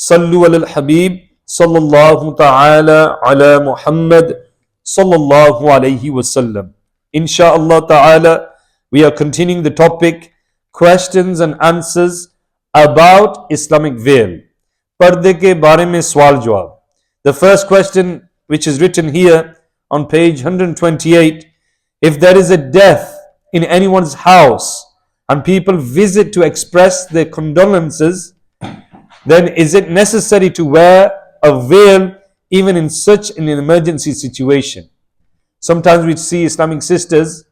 Sallu ala al-Habib sallallahu ta'ala ala Muhammad sallallahu alayhi wasallam. Insha'Allah ta'ala, we are continuing the topic questions and answers about Islamic veil. Parde ke bare mein swal jawab. The first question, which is written here on page 128, if there is a death in anyone's house and people visit to express their condolences, then is it necessary to wear a veil even in such an emergency situation? Sometimes we see Islamic sisters,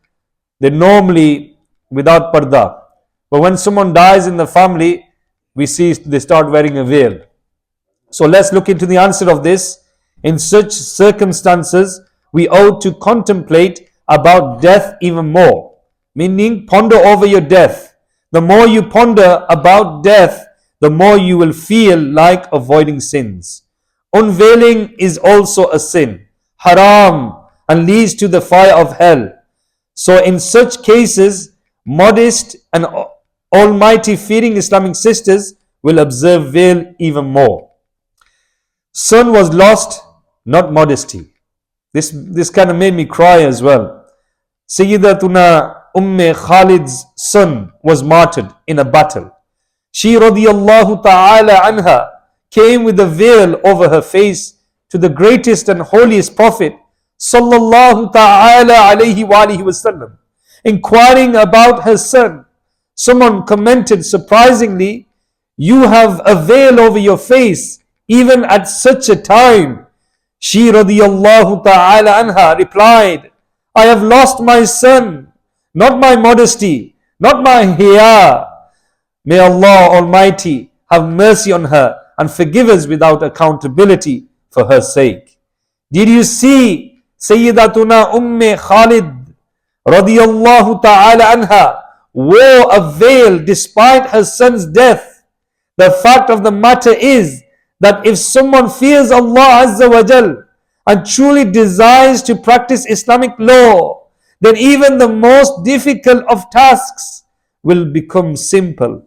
they're normally without parda. But when someone dies in the family, we see they start wearing a veil. So let's look into the answer of this. In such circumstances, we ought to contemplate about death even more. Meaning, ponder over your death. The more you ponder about death, the more you will feel like avoiding sins. Unveiling is also a sin, haram, and leads to the fire of hell. So in such cases, modest and almighty fearing Islamic sisters will observe veil even more. Son was lost, not modesty. This kind of made me cry as well. Sayyidatuna Khalid's son was martyred in a battle. She radiyallahu ta'ala anha came with a veil over her face to the greatest and holiest Prophet sallallahu ta'ala alayhi wa alihi wasallam, inquiring about her son. Someone commented surprisingly, "You have a veil over your face even at such a time." She radiyallahu ta'ala anha replied, "I have lost my son, not my modesty, not my haya. May Allah Almighty have mercy on her and forgive us without accountability for her sake." Did you see Sayyidatuna Khalid radiyallahu ta'ala anha wore a veil despite her son's death? The fact of the matter is that if someone fears Allah Azza wa Jal and truly desires to practice Islamic law, then even the most difficult of tasks will become simple.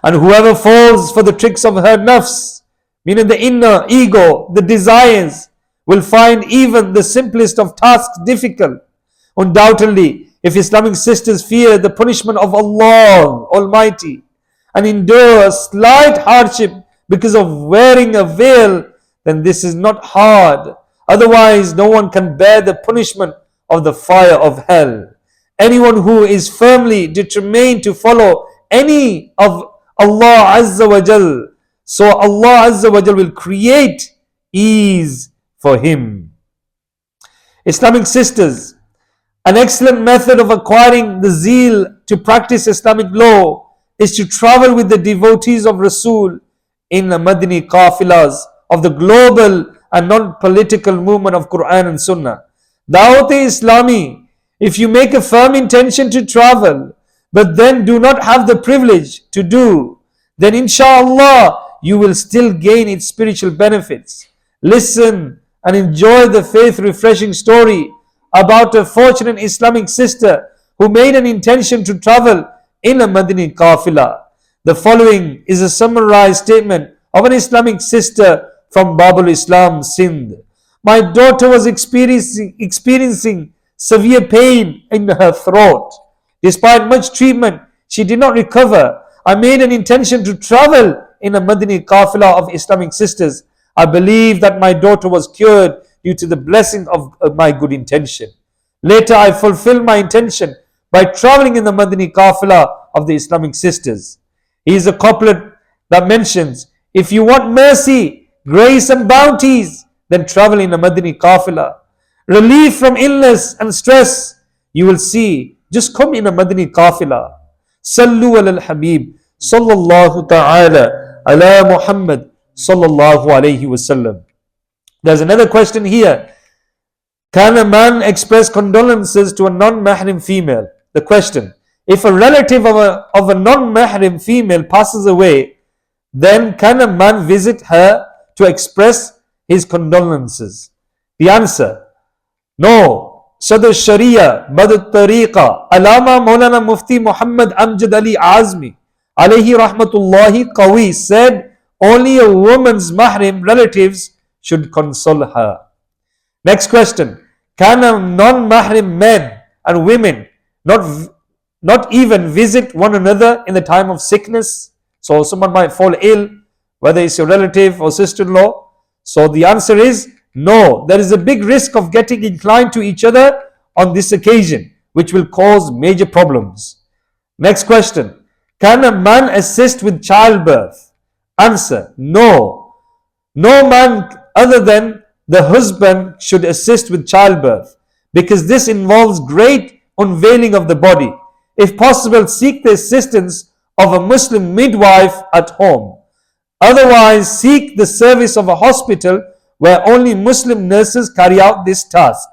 And whoever falls for the tricks of her nafs, meaning the inner ego, the desires, will find even the simplest of tasks difficult. Undoubtedly, if Islamic sisters fear the punishment of Allah Almighty and endure a slight hardship because of wearing a veil, then this is not hard. Otherwise, no one can bear the punishment of the fire of hell. Anyone who is firmly determined to follow any of Allah Azza wa Jal, so Allah Azza wa Jal will create ease for him. Islamic sisters, an excellent method of acquiring the zeal to practice Islamic law is to travel with the devotees of Rasul in the Madani qafilas of the global and non-political movement of Quran and Sunnah. Dawat-e-Islami, if you make a firm intention to travel, but then do not have the privilege to do, then inshallah you will still gain its spiritual benefits. Listen and enjoy the faith refreshing story about a fortunate Islamic sister who made an intention to travel in a Madani qafila. The following is a summarized statement of an Islamic sister from Babul Islam, Sindh. My daughter was experiencing severe pain in her throat. Despite much treatment, she did not recover. I made an intention to travel in a Madani qafila of Islamic sisters. I believe that my daughter was cured due to the blessing of my good intention. Later, I fulfilled my intention by traveling in the Madani qafila of the Islamic sisters. Here is a couplet that mentions, if you want mercy, grace and bounties, then travel in a Madani qafila. Relief from illness and stress, you will see, just come in a Madani qafila. Sallu ala al-Habib sallallahu ta'ala ala Muhammad sallallahu alayhi wasallam. There's another question here. Can a man express condolences to a non-mahrim female? The question, if a relative of a non-mahrim female passes away, then can a man visit her to express his condolences? The answer, no. Sadr Sharia, Badr Tariqa, Alama Maulana Mufti Muhammad Amjad Ali Azmi, alayhi rahmatullahi qawi, said only a woman's mahrim relatives should console her. Next question. Can a non-mahrim men and women not even visit one another in the time of sickness? So someone might fall ill, whether it's your relative or sister-in-law. So the answer is no. There is a big risk of getting inclined to each other on this occasion, which will cause major problems. Next question. Can a man assist with childbirth? Answer. No. No man other than the husband should assist with childbirth, because this involves great unveiling of the body. If possible, seek the assistance of a Muslim midwife at home. Otherwise, seek the service of a hospital where only Muslim nurses carry out this task.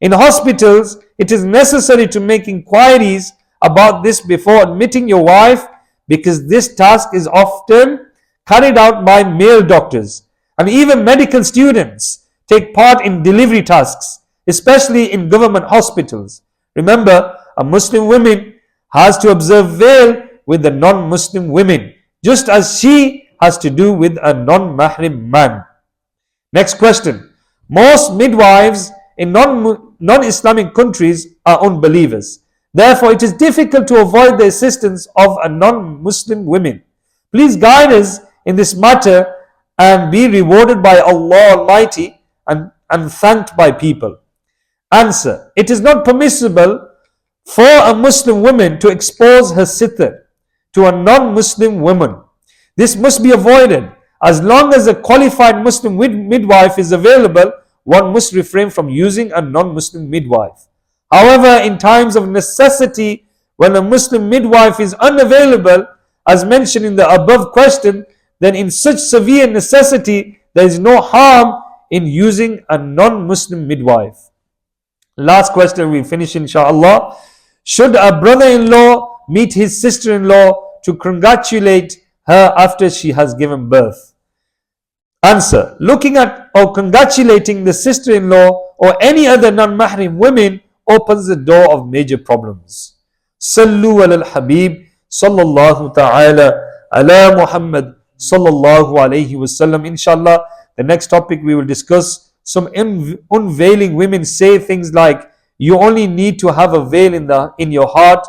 In hospitals, it is necessary to make inquiries about this before admitting your wife, because this task is often carried out by male doctors. And even medical students take part in delivery tasks, especially in government hospitals. Remember, a Muslim woman has to observe veil with the non-Muslim women, just as she has to do with a non-mahrim man. Next question. Most midwives in non-Islamic countries are unbelievers. Therefore, it is difficult to avoid the assistance of a non-Muslim women. Please guide us in this matter and be rewarded by Allah Almighty and thanked by people. Answer. It is not permissible for a Muslim woman to expose her sitr to a non-Muslim woman. This must be avoided. As long as a qualified Muslim midwife is available, one must refrain from using a non-Muslim midwife. However, in times of necessity, when a Muslim midwife is unavailable, as mentioned in the above question, then in such severe necessity, there is no harm in using a non-Muslim midwife. Last question, we finish inshallah. Should a brother-in-law meet his sister-in-law to congratulate her after she has given birth? Answer. Looking at or congratulating the sister-in-law or any other non-mahrim women opens the door of major problems. Sallu ala al-Habib sallallahu ta'ala ala Muhammad sallallahu alayhi wasallam. Inshallah, the next topic we will discuss some unveiling women say things like, you only need to have a veil in your heart.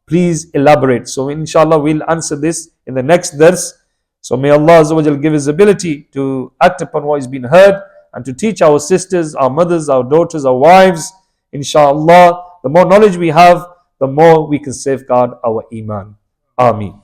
Please elaborate. So inshallah we'll answer this in the next dars. So may Allah Azza wa Jal give us ability to act upon what is being heard and to teach our sisters, our mothers, our daughters, our wives. Inshallah, the more knowledge we have, the more we can safeguard our iman. Ameen.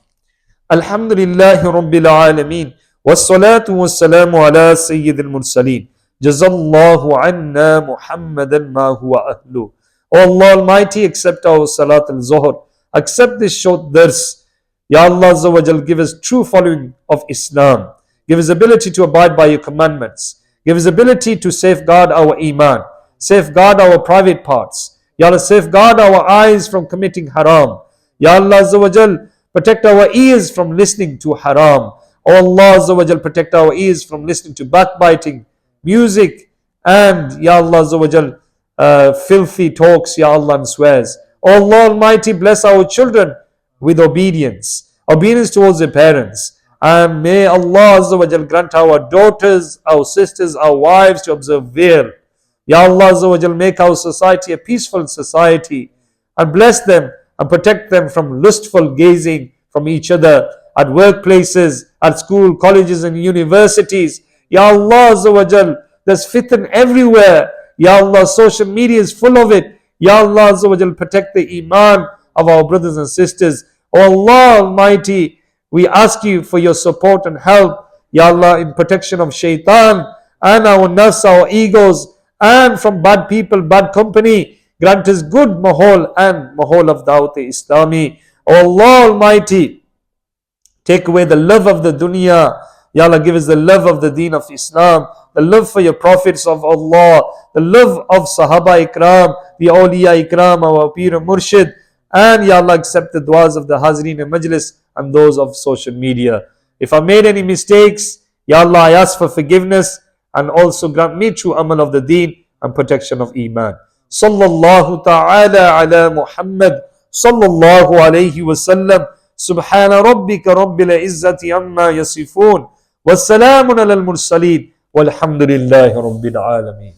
Alhamdulillahi Rabbil Alameen. Wassalatu wassalamu ala Sayyidil Mursaleen. Jazallahu anna Muhammadan ma huwa ahlu. O Allah Almighty, accept our Salat al-Zuhr. Accept this short dars. Ya Allah Azza wa Jal, give us true following of Islam. Give us ability to abide by your commandments. Give us ability to safeguard our iman. Safeguard our private parts. Ya Allah, safeguard our eyes from committing haram. Ya Allah Azza wa Jal, protect our ears from listening to haram. O Allah Azza wa Jal, protect our ears from listening to backbiting, music, and Ya Allah Azza wa Jal, filthy talks, Ya Allah, and swears. O Allah Almighty, bless our children with obedience towards their parents. And may Allah Azza wa Jal grant our daughters, our sisters, our wives to observe veil. Ya Allah Azza wa Jal, make our society a peaceful society and bless them and protect them from lustful gazing from each other at workplaces, at school, colleges and universities. Ya Allah Azza wa Jal, there's fitan everywhere. Ya Allah, social media is full of it. Ya Allah Azza wa Jal, protect the iman of our brothers and sisters. O Allah Almighty, we ask you for your support and help, Ya Allah, in protection of shaitan and our nafs, our egos, and from bad people, bad company. Grant us good mahol and mahol of Dawat Islami. O Allah Almighty, take away the love of the dunya. Ya Allah, give us the love of the deen of Islam, the love for your prophets of Allah, the love of Sahaba Ikram, the Awliya Ikram, our Pir and Murshid, and Ya Allah, accept the du'as of the Hazreen and Majlis and those of social media. If I made any mistakes, Ya Allah, I ask for forgiveness and also grant me true amal of the deen and protection of iman. Sallallahu ta'ala ala Muhammad sallallahu alayhi wa sallam. سبحان ربك رب العزة عما يصفون والسلام على المرسلين والحمد لله رب العالمين.